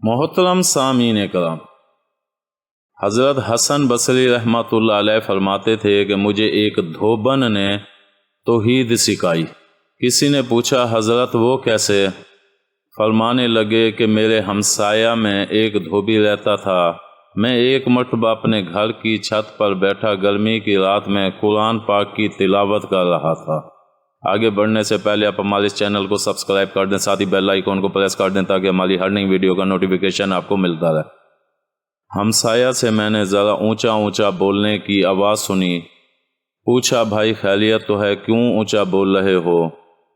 محترم سامعین کرام، حضرت حسن بصری رحمۃ اللہ علیہ فرماتے تھے کہ مجھے ایک دھوبن نے توحید سکھائی۔ کسی نے پوچھا حضرت وہ کیسے؟ فرمانے لگے کہ میرے ہمسایہ میں ایک دھوبی رہتا تھا۔ میں ایک مرتبہ اپنے گھر کی چھت پر بیٹھا گرمی کی رات میں قرآن پاک کی تلاوت کر رہا تھا۔ آگے بڑھنے سے پہلے آپ ہمارے اس چینل کو سبسکرائب کر دیں، ساتھ ہی بیل آئیکن کو پریس کر دیں تاکہ ہماری ہر نئی ویڈیو کا نوٹیفیکیشن آپ کو ملتا رہے۔ ہمسایہ سے میں نے ذرا اونچا اونچا بولنے کی آواز سنی۔ پوچھا بھائی خیریت تو ہے، کیوں اونچا بول رہے ہو؟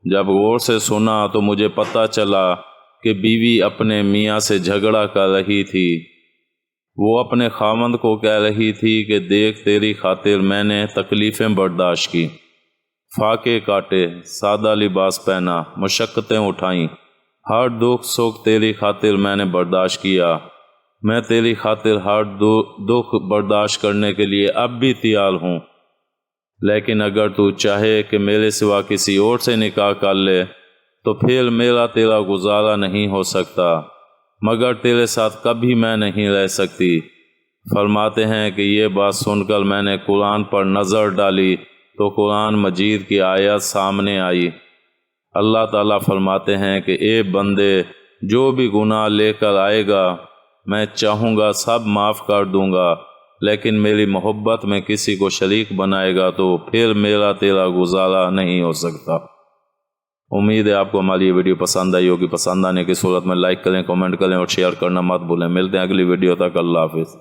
جب غور سے سنا تو مجھے پتہ چلا کہ بیوی اپنے میاں سے جھگڑا کر رہی تھی۔ وہ اپنے خاوند کو کہہ رہی تھی کہ دیکھ تیری خاطر میں نے تکلیفیں برداشت کی، فاقے کاٹے، سادہ لباس پہنا، مشقتیں اٹھائیں، ہر دکھ سکھ تیری خاطر میں نے برداشت کیا۔ میں تیری خاطر ہر دکھ برداشت کرنے کے لیے اب بھی تیار ہوں، لیکن اگر تو چاہے کہ میرے سوا کسی اور سے نکاح کر لے تو پھر میرا تیرا گزارا نہیں ہو سکتا، مگر تیرے ساتھ کبھی میں نہیں رہ سکتی۔ فرماتے ہیں کہ یہ بات سن کر میں نے قرآن پر نظر ڈالی تو قرآن مجید کی آیت سامنے آئی۔ اللہ تعالیٰ فرماتے ہیں کہ اے بندے، جو بھی گناہ لے کر آئے گا میں چاہوں گا سب معاف کر دوں گا، لیکن میری محبت میں کسی کو شریک بنائے گا تو پھر میرا تیرا گزارا نہیں ہو سکتا۔ امید ہے آپ کو ہماری یہ ویڈیو پسند آئی ہوگی۔ پسند آنے کی صورت میں لائک کریں، کمنٹ کریں اور شیئر کرنا مت بھولیں۔ ملتے ہیں اگلی ویڈیو تک، اللہ حافظ۔